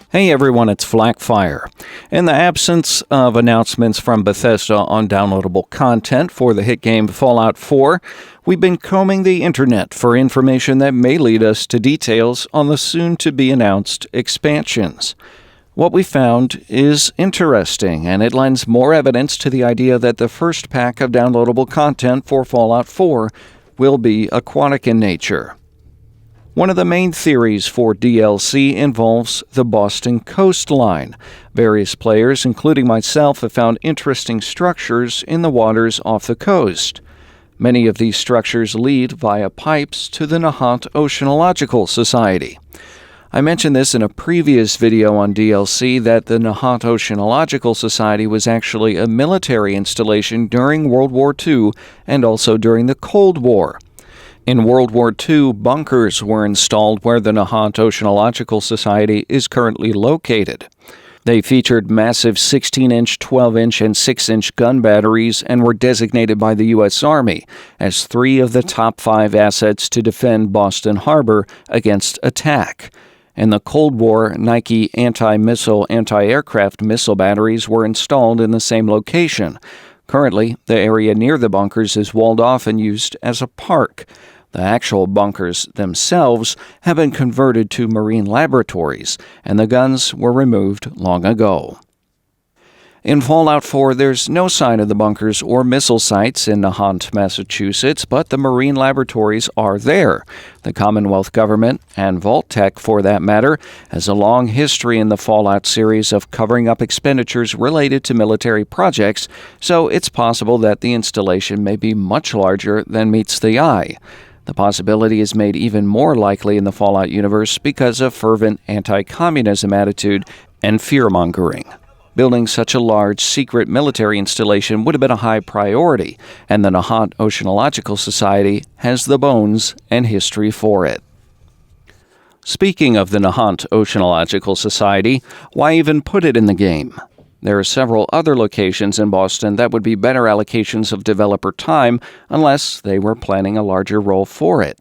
Hey everyone, it's Flackfire. In the absence of announcements from Bethesda on downloadable content for the hit game Fallout 4, we've been combing the internet for information that may lead us to details on the soon-to-be-announced expansions. What we found is interesting, and it lends more evidence to the idea that the first pack of downloadable content for Fallout 4 will be aquatic in nature. One of the main theories for DLC involves the Boston coastline. Various players, including myself, have found interesting structures in the waters off the coast. Many of these structures lead via pipes to the Nahant Oceanological Society. I mentioned this in a previous video on DLC that the Nahant Oceanological Society was actually a military installation during World War II and also during the Cold War. In World War II, bunkers were installed where the Nahant Oceanological Society is currently located. They featured massive 16-inch, 12-inch, and 6-inch gun batteries and were designated by the U.S. Army as 3 of the top 5 assets to defend Boston Harbor against attack. In the Cold War, Nike anti-missile, anti-aircraft missile batteries were installed in the same location. Currently, the area near the bunkers is walled off and used as a park. The actual bunkers themselves have been converted to marine laboratories, and the guns were removed long ago. In Fallout 4, there's no sign of the bunkers or missile sites in Nahant, Massachusetts, but the marine laboratories are there. The Commonwealth government, and Vault-Tec for that matter, has a long history in the Fallout series of covering up expenditures related to military projects, so it's possible that the installation may be much larger than meets the eye. The possibility is made even more likely in the Fallout universe because of fervent anti-communism attitude and fear-mongering. Building such a large, secret military installation would have been a high priority, and the Nahant Oceanological Society has the bones and history for it. Speaking of the Nahant Oceanological Society, why even put it in the game? There are several other locations in Boston that would be better allocations of developer time unless they were planning a larger role for it.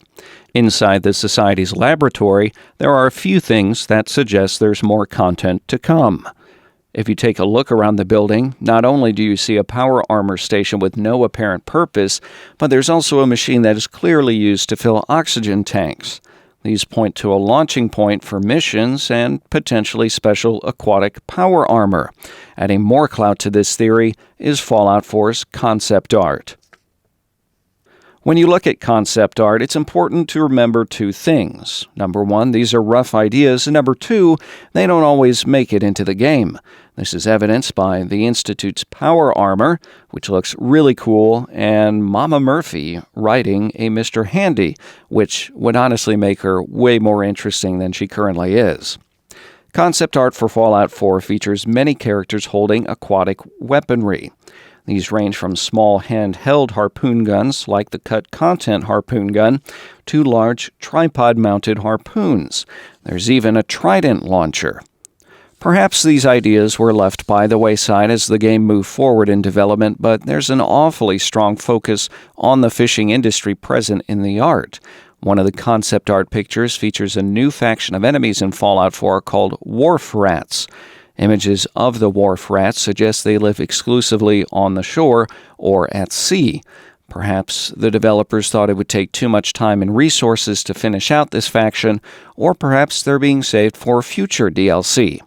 Inside the Society's laboratory, there are a few things that suggest there's more content to come. If you take a look around the building, not only do you see a power armor station with no apparent purpose, but there's also a machine that is clearly used to fill oxygen tanks. These point to a launching point for missions and potentially special aquatic power armor. Adding more clout to this theory is Fallout 4's concept art. When you look at concept art, it's important to remember 2 things. Number 1, these are rough ideas, and number 2, they don't always make it into the game. This is evidenced by the Institute's power armor, which looks really cool, and Mama Murphy riding a Mr. Handy, which would honestly make her way more interesting than she currently is. Concept art for Fallout 4 features many characters holding aquatic weaponry. These range from small handheld harpoon guns, like the Cut Content harpoon gun, to large tripod-mounted harpoons. There's even a trident launcher. Perhaps these ideas were left by the wayside as the game moved forward in development, but there's an awfully strong focus on the fishing industry present in the art. One of the concept art pictures features a new faction of enemies in Fallout 4 called Wharf Rats. Images of the wharf rats suggest they live exclusively on the shore or at sea. Perhaps the developers thought it would take too much time and resources to finish out this faction, or perhaps they're being saved for future DLC.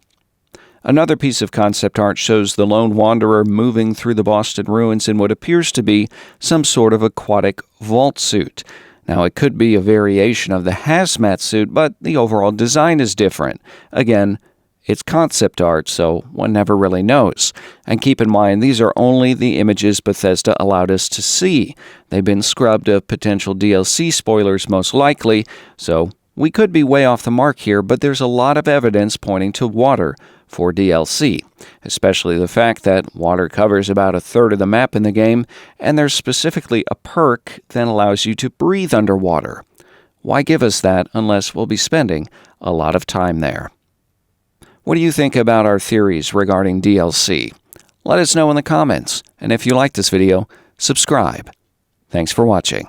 Another piece of concept art shows the lone wanderer moving through the Boston ruins in what appears to be some sort of aquatic vault suit. Now, it could be a variation of the hazmat suit, but the overall design is different. Again, it's concept art, so one never really knows. And keep in mind, these are only the images Bethesda allowed us to see. They've been scrubbed of potential DLC spoilers most likely, so we could be way off the mark here, but there's a lot of evidence pointing to water for DLC, especially the fact that water covers about a third of the map in the game, and there's specifically a perk that allows you to breathe underwater. Why give us that unless we'll be spending a lot of time there? What do you think about our theories regarding DLC? Let us know in the comments, and if you like this video, subscribe. Thanks for watching.